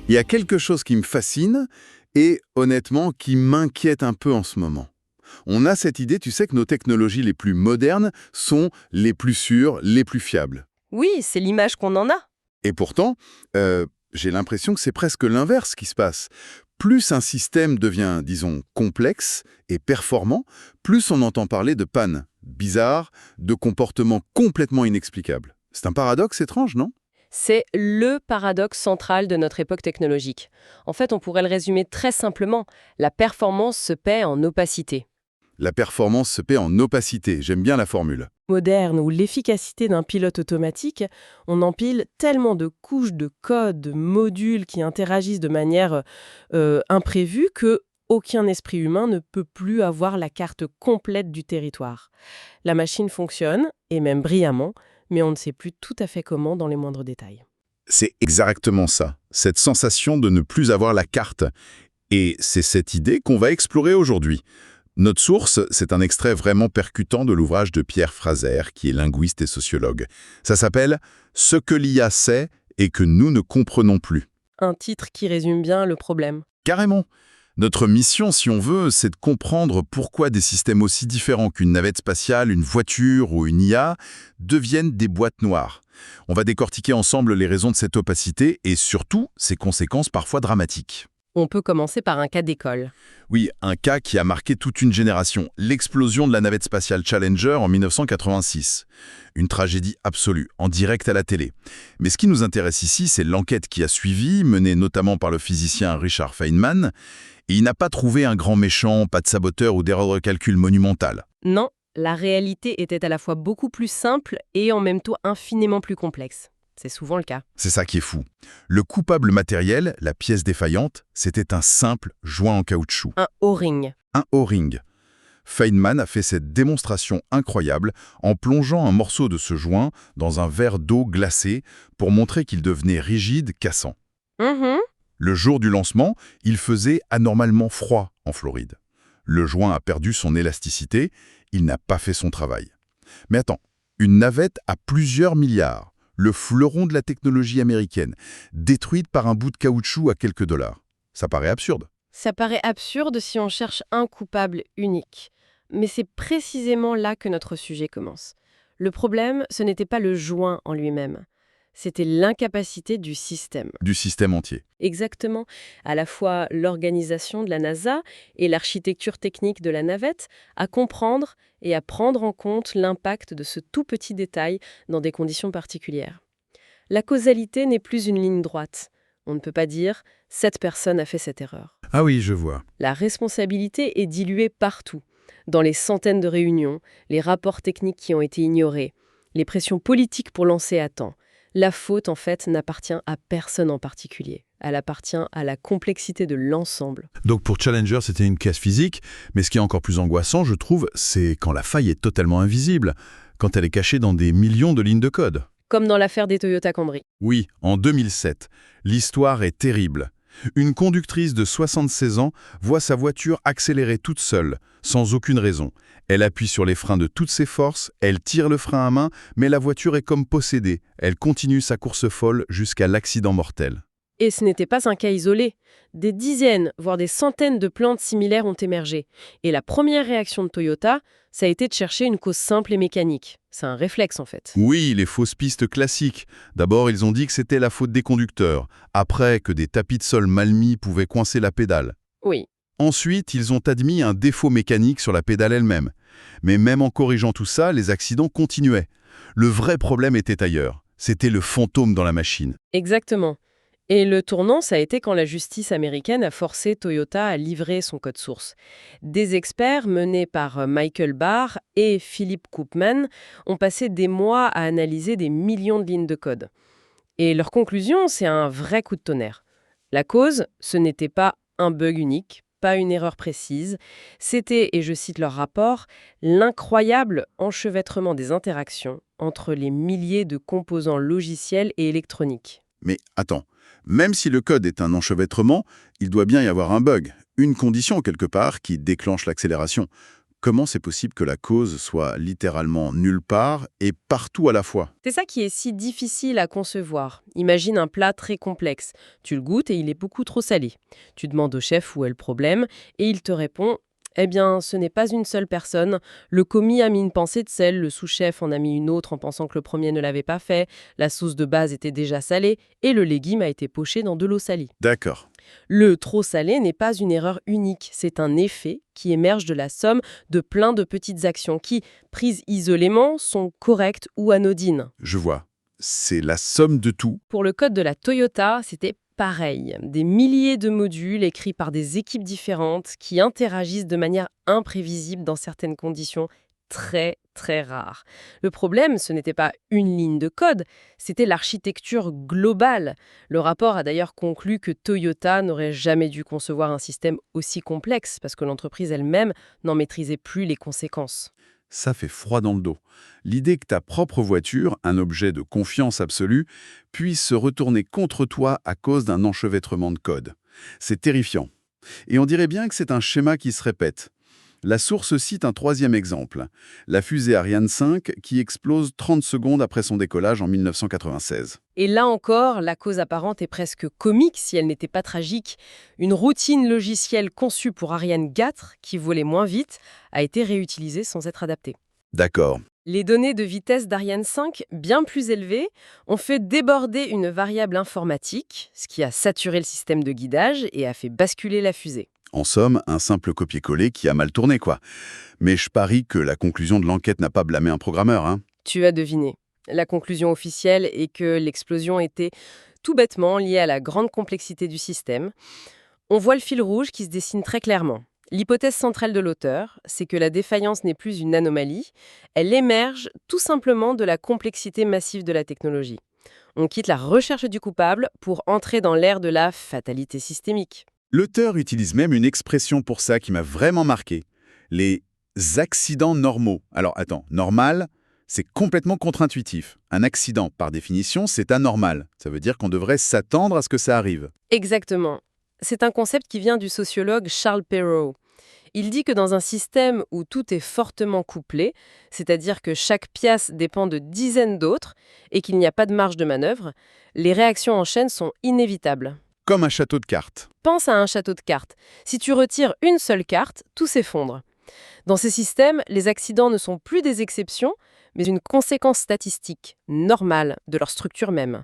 Il y a quelque chose qui me fascine et, honnêtement, qui m'inquiète un peu en ce moment. On a cette idée, tu sais, que nos technologies les plus modernes sont les plus sûres, les plus fiables. Oui, c'est l'image qu'on en a. Et pourtant, j'ai l'impression que c'est presque l'inverse qui se passe. Plus un système devient, disons, complexe et performant, plus on entend parler de pannes bizarres, de comportements complètement inexplicables. C'est un paradoxe étrange, non? C'est le paradoxe central de notre époque technologique. En fait, on pourrait le résumer très simplement. La performance se paie en opacité. La performance se paie en opacité, j'aime bien la formule. Moderne où l'efficacité d'un pilote automatique, on empile tellement de couches de code, de modules qui interagissent de manière imprévue que aucun esprit humain ne peut plus avoir la carte complète du territoire. La machine fonctionne, et même brillamment, mais on ne sait plus tout à fait comment dans les moindres détails. C'est exactement ça, cette sensation de ne plus avoir la carte. Et c'est cette idée qu'on va explorer aujourd'hui. Notre source, c'est un extrait vraiment percutant de l'ouvrage de Pierre Fraser, qui est linguiste et sociologue. Ça s'appelle « Ce que l'IA sait et que nous ne comprenons plus ». Un titre qui résume bien le problème. Carrément. Notre mission, si on veut, c'est de comprendre pourquoi des systèmes aussi différents qu'une navette spatiale, une voiture ou une IA deviennent des boîtes noires. On va décortiquer ensemble les raisons de cette opacité et surtout ses conséquences parfois dramatiques. On peut commencer par un cas d'école. Oui, un cas qui a marqué toute une génération, l'explosion de la navette spatiale Challenger en 1986. Une tragédie absolue, en direct à la télé. Mais ce qui nous intéresse ici, c'est l'enquête qui a suivi, menée notamment par le physicien Richard Feynman. Et il n'a pas trouvé un grand méchant, pas de saboteur ou d'erreur de calcul monumentale. Non, la réalité était à la fois beaucoup plus simple et en même temps infiniment plus complexe. C'est souvent le cas. C'est ça qui est fou. Le coupable matériel, la pièce défaillante, c'était un simple joint en caoutchouc. Un O-ring. Un O-ring. Feynman a fait cette démonstration incroyable en plongeant un morceau de ce joint dans un verre d'eau glacée pour montrer qu'il devenait rigide, cassant. Le jour du lancement, il faisait anormalement froid en Floride. Le joint a perdu son élasticité, il n'a pas fait son travail. Mais attends, une navette à plusieurs milliards, le fleuron de la technologie américaine, détruite par un bout de caoutchouc à quelques dollars. Ça paraît absurde. Ça paraît absurde si on cherche un coupable unique. Mais c'est précisément là que notre sujet commence. Le problème, ce n'était pas le joint en lui-même. C'était l'incapacité du système. Du système entier. Exactement. À la fois l'organisation de la NASA et l'architecture technique de la navette à comprendre et à prendre en compte l'impact de ce tout petit détail dans des conditions particulières. La causalité n'est plus une ligne droite. On ne peut pas dire « cette personne a fait cette erreur ». Ah oui, je vois. La responsabilité est diluée partout, dans les centaines de réunions, les rapports techniques qui ont été ignorés, les pressions politiques pour lancer à temps. La faute, en fait, n'appartient à personne en particulier. Elle appartient à la complexité de l'ensemble. Donc pour Challenger, c'était une casse physique, mais ce qui est encore plus angoissant, je trouve, c'est quand la faille est totalement invisible, quand elle est cachée dans des millions de lignes de code. Comme dans l'affaire des Toyota Camry. Oui, en 2007. L'histoire est terrible. Une conductrice de 76 ans voit sa voiture accélérer toute seule, sans aucune raison. Elle appuie sur les freins de toutes ses forces, elle tire le frein à main, mais la voiture est comme possédée. Elle continue sa course folle jusqu'à l'accident mortel. Et ce n'était pas un cas isolé. Des dizaines, voire des centaines de plaintes similaires ont émergé. Et la première réaction de Toyota, ça a été de chercher une cause simple et mécanique. C'est un réflexe en fait. Oui, les fausses pistes classiques. D'abord, ils ont dit que c'était la faute des conducteurs. Après, que des tapis de sol mal mis pouvaient coincer la pédale. Oui. Ensuite, ils ont admis un défaut mécanique sur la pédale elle-même. Mais même en corrigeant tout ça, les accidents continuaient. Le vrai problème était ailleurs. C'était le fantôme dans la machine. Exactement. Et le tournant, ça a été quand la justice américaine a forcé Toyota à livrer son code source. Des experts menés par Michael Barr et Philip Koopman ont passé des mois à analyser des millions de lignes de code. Et leur conclusion, c'est un vrai coup de tonnerre. La cause, ce n'était pas un bug unique, pas une erreur précise. C'était, et je cite leur rapport, l'incroyable enchevêtrement des interactions entre les milliers de composants logiciels et électroniques. Mais attends, même si le code est un enchevêtrement, il doit bien y avoir un bug, une condition quelque part qui déclenche l'accélération. Comment c'est possible que la cause soit littéralement nulle part et partout à la fois? C'est ça qui est si difficile à concevoir. Imagine un plat très complexe. Tu le goûtes et il est beaucoup trop salé. Tu demandes au chef où est le problème et il te répond: eh bien, ce n'est pas une seule personne. Le commis a mis une pincée de sel, le sous-chef en a mis une autre en pensant que le premier ne l'avait pas fait, la sauce de base était déjà salée et le légume a été poché dans de l'eau salie. D'accord. Le trop salé n'est pas une erreur unique, c'est un effet qui émerge de la somme de plein de petites actions qui, prises isolément, sont correctes ou anodines. Je vois. C'est la somme de tout. Pour le code de la Toyota, c'était pareil. Des milliers de modules écrits par des équipes différentes qui interagissent de manière imprévisible dans certaines conditions très, très rares. Le problème, ce n'était pas une ligne de code, c'était l'architecture globale. Le rapport a d'ailleurs conclu que Toyota n'aurait jamais dû concevoir un système aussi complexe parce que l'entreprise elle-même n'en maîtrisait plus les conséquences. Ça fait froid dans le dos. L'idée que ta propre voiture, un objet de confiance absolue, puisse se retourner contre toi à cause d'un enchevêtrement de code. C'est terrifiant. Et on dirait bien que c'est un schéma qui se répète. La source cite un troisième exemple, la fusée Ariane 5 qui explose 30 secondes après son décollage en 1996. Et là encore, la cause apparente est presque comique si elle n'était pas tragique. Une routine logicielle conçue pour Ariane 4, qui volait moins vite, a été réutilisée sans être adaptée. D'accord. Les données de vitesse d'Ariane 5, bien plus élevées, ont fait déborder une variable informatique, ce qui a saturé le système de guidage et a fait basculer la fusée. En somme, un simple copier-coller qui a mal tourné, quoi. Mais je parie que la conclusion de l'enquête n'a pas blâmé un programmeur, hein. Tu as deviné. La conclusion officielle est que l'explosion était tout bêtement liée à la grande complexité du système. On voit le fil rouge qui se dessine très clairement. L'hypothèse centrale de l'auteur, c'est que la défaillance n'est plus une anomalie, elle émerge tout simplement de la complexité massive de la technologie. On quitte la recherche du coupable pour entrer dans l'ère de la fatalité systémique. L'auteur utilise même une expression pour ça qui m'a vraiment marqué. Les accidents normaux. Alors attends, normal, c'est complètement contre-intuitif. Un accident, par définition, c'est anormal. Ça veut dire qu'on devrait s'attendre à ce que ça arrive. Exactement. C'est un concept qui vient du sociologue Charles Perrow. Il dit que dans un système où tout est fortement couplé, c'est-à-dire que chaque pièce dépend de dizaines d'autres et qu'il n'y a pas de marge de manœuvre, les réactions en chaîne sont inévitables. Comme un château de cartes. Pense à un château de cartes. Si tu retires une seule carte, tout s'effondre. Dans ces systèmes, les accidents ne sont plus des exceptions, mais une conséquence statistique normale de leur structure même.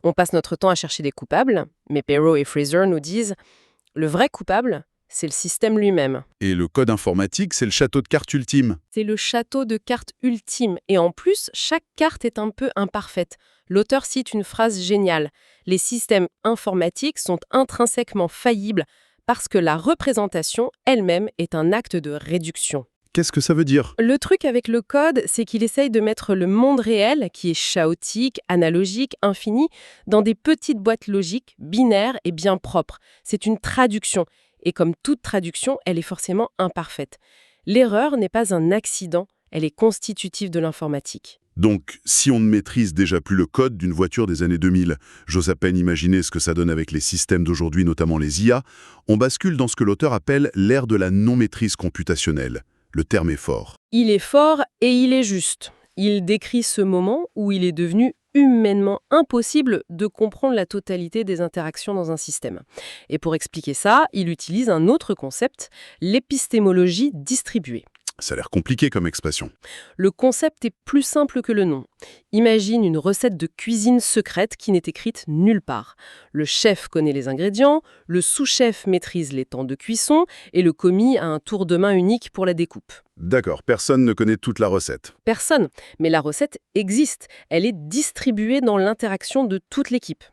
On passe notre temps à chercher des coupables, mais Perrow et Fraser nous disent « le vrai coupable, c'est le système lui-même ». Et le code informatique, c'est le château de cartes ultime. C'est le château de cartes ultime. Et en plus, chaque carte est un peu imparfaite. L'auteur cite une phrase géniale. Les systèmes informatiques sont intrinsèquement faillibles parce que la représentation elle-même est un acte de réduction. Qu'est-ce que ça veut dire? Le truc avec le code, c'est qu'il essaye de mettre le monde réel, qui est chaotique, analogique, infini, dans des petites boîtes logiques, binaires et bien propres. C'est une traduction. Et comme toute traduction, elle est forcément imparfaite. L'erreur n'est pas un accident, elle est constitutive de l'informatique. Donc, si on ne maîtrise déjà plus le code d'une voiture des années 2000, j'ose à peine imaginer ce que ça donne avec les systèmes d'aujourd'hui, notamment les IA, on bascule dans ce que l'auteur appelle l'ère de la non-maîtrise computationnelle. Le terme est fort. Il est fort et il est juste. Il décrit ce moment où il est devenu humainement impossible de comprendre la totalité des interactions dans un système. Et pour expliquer ça, il utilise un autre concept, l'épistémologie distribuée. Ça a l'air compliqué comme expression. Le concept est plus simple que le nom. Imagine une recette de cuisine secrète qui n'est écrite nulle part. Le chef connaît les ingrédients, le sous-chef maîtrise les temps de cuisson et le commis a un tour de main unique pour la découpe. D'accord, personne ne connaît toute la recette. Personne, mais la recette existe. Elle est distribuée dans l'interaction de toute l'équipe.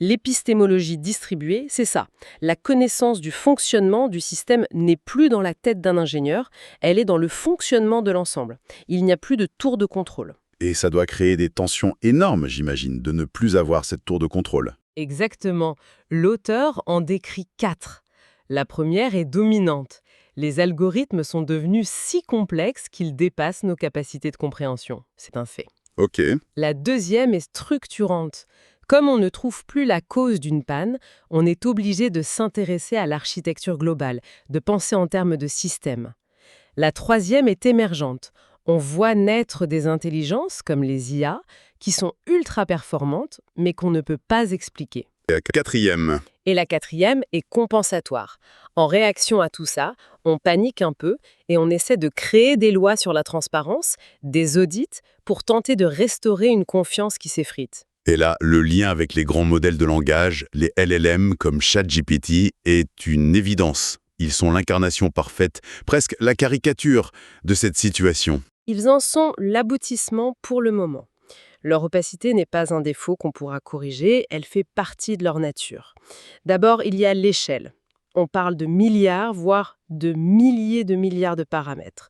L'épistémologie distribuée, c'est ça. La connaissance du fonctionnement du système n'est plus dans la tête d'un ingénieur, elle est dans le fonctionnement de l'ensemble. Il n'y a plus de tour de contrôle. Et ça doit créer des tensions énormes, j'imagine, de ne plus avoir cette tour de contrôle. Exactement. L'auteur en décrit 4. La première est dominante. Les algorithmes sont devenus si complexes qu'ils dépassent nos capacités de compréhension. C'est un fait. Ok. La deuxième est structurante. Comme on ne trouve plus la cause d'une panne, on est obligé de s'intéresser à l'architecture globale, de penser en termes de système. La troisième est émergente. On voit naître des intelligences, comme les IA, qui sont ultra performantes, mais qu'on ne peut pas expliquer. La quatrième. Et la quatrième est compensatoire. En réaction à tout ça, on panique un peu et on essaie de créer des lois sur la transparence, des audits, pour tenter de restaurer une confiance qui s'effrite. Et là, le lien avec les grands modèles de langage, les LLM comme ChatGPT, est une évidence. Ils sont l'incarnation parfaite, presque la caricature de cette situation. Ils en sont l'aboutissement pour le moment. Leur opacité n'est pas un défaut qu'on pourra corriger, elle fait partie de leur nature. D'abord, il y a l'échelle. On parle de milliards, voire de milliers de milliards de paramètres.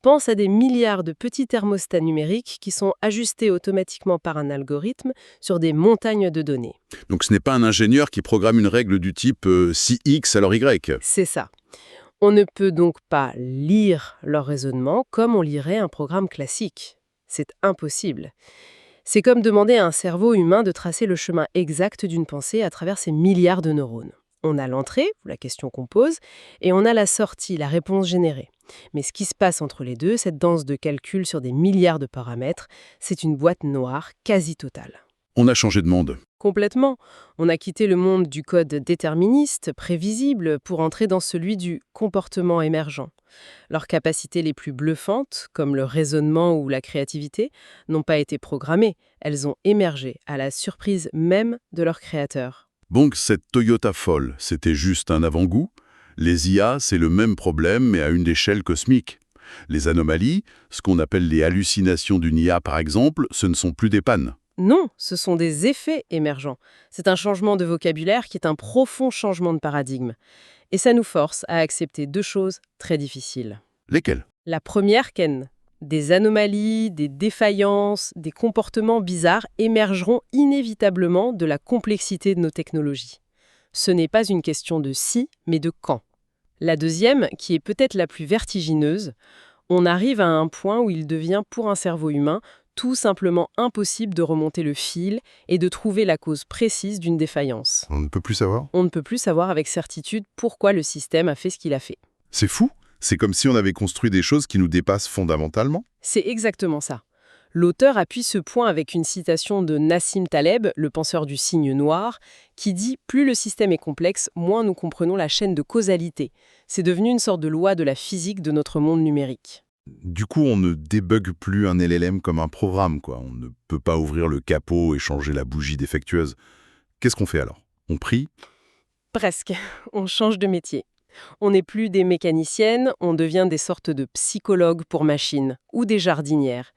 Pense à des milliards de petits thermostats numériques qui sont ajustés automatiquement par un algorithme sur des montagnes de données. Donc ce n'est pas un ingénieur qui programme une règle du type si X alors Y. C'est ça. On ne peut donc pas lire leur raisonnement comme on lirait un programme classique. C'est impossible. C'est comme demander à un cerveau humain de tracer le chemin exact d'une pensée à travers ces milliards de neurones. On a l'entrée, la question qu'on pose, et on a la sortie, la réponse générée. Mais ce qui se passe entre les deux, cette danse de calcul sur des milliards de paramètres, c'est une boîte noire quasi totale. On a changé de monde. Complètement. On a quitté le monde du code déterministe, prévisible, pour entrer dans celui du comportement émergent. Leurs capacités les plus bluffantes, comme le raisonnement ou la créativité, n'ont pas été programmées. Elles ont émergé à la surprise même de leurs créateurs. Donc cette Toyota folle, c'était juste un avant-goût. Les IA, c'est le même problème, mais à une échelle cosmique. Les anomalies, ce qu'on appelle les hallucinations d'une IA par exemple, ce ne sont plus des pannes. Non, ce sont des effets émergents. C'est un changement de vocabulaire qui est un profond changement de paradigme. Et ça nous force à accepter deux choses très difficiles. Lesquelles? La première, Ken, des anomalies, des défaillances, des comportements bizarres émergeront inévitablement de la complexité de nos technologies. Ce n'est pas une question de si, mais de quand. La deuxième, qui est peut-être la plus vertigineuse, on arrive à un point où il devient, pour un cerveau humain, tout simplement impossible de remonter le fil et de trouver la cause précise d'une défaillance. On ne peut plus savoir? On ne peut plus savoir avec certitude pourquoi le système a fait ce qu'il a fait. C'est fou. C'est comme si on avait construit des choses qui nous dépassent fondamentalement. C'est exactement ça. L'auteur appuie ce point avec une citation de Nassim Taleb, le penseur du signe noir, qui dit « Plus le système est complexe, moins nous comprenons la chaîne de causalité. C'est devenu une sorte de loi de la physique de notre monde numérique. » Du coup, on ne débug plus un LLM comme un programme, quoi. On ne peut pas ouvrir le capot et changer la bougie défectueuse. Qu'est-ce qu'on fait alors? On prie? Presque. On change de métier. On n'est plus des mécaniciennes, on devient des sortes de psychologues pour machines ou des jardinières.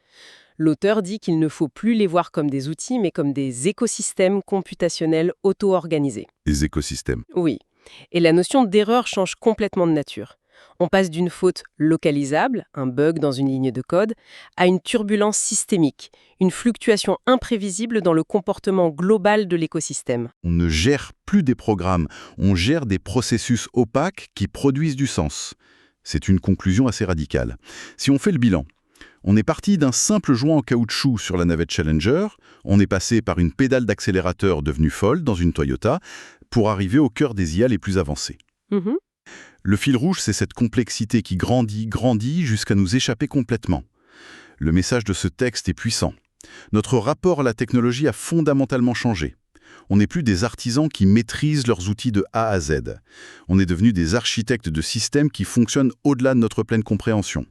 L'auteur dit qu'il ne faut plus les voir comme des outils, mais comme des écosystèmes computationnels auto-organisés. Les écosystèmes. Oui. Et la notion d'erreur change complètement de nature. On passe d'une faute localisable, un bug dans une ligne de code, à une turbulence systémique, une fluctuation imprévisible dans le comportement global de l'écosystème. On ne gère plus des programmes, on gère des processus opaques qui produisent du sens. C'est une conclusion assez radicale. Si on fait le bilan, on est parti d'un simple joint en caoutchouc sur la navette Challenger, on est passé par une pédale d'accélérateur devenue folle dans une Toyota, pour arriver au cœur des IA les plus avancées. Le fil rouge, c'est cette complexité qui grandit jusqu'à nous échapper complètement. Le message de ce texte est puissant. Notre rapport à la technologie a fondamentalement changé. On n'est plus des artisans qui maîtrisent leurs outils de A à Z. On est devenus des architectes de systèmes qui fonctionnent au-delà de notre pleine compréhension.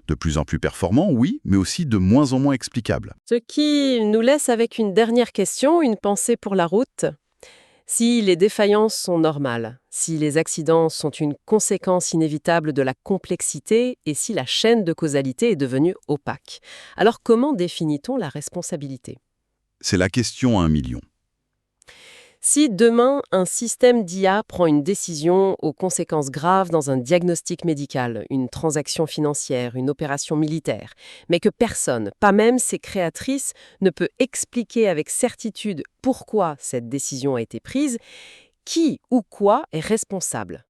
De plus en plus performants, oui, mais aussi de moins en moins explicables. Ce qui nous laisse avec une dernière question, une pensée pour la route. Si les défaillances sont normales, si les accidents sont une conséquence inévitable de la complexité et si la chaîne de causalité est devenue opaque, alors comment définit-on la responsabilité? C'est la question à 1 million. Si demain, un système d'IA prend une décision aux conséquences graves dans un diagnostic médical, une transaction financière, une opération militaire, mais que personne, pas même ses créatrices, ne peut expliquer avec certitude pourquoi cette décision a été prise, qui ou quoi est responsable?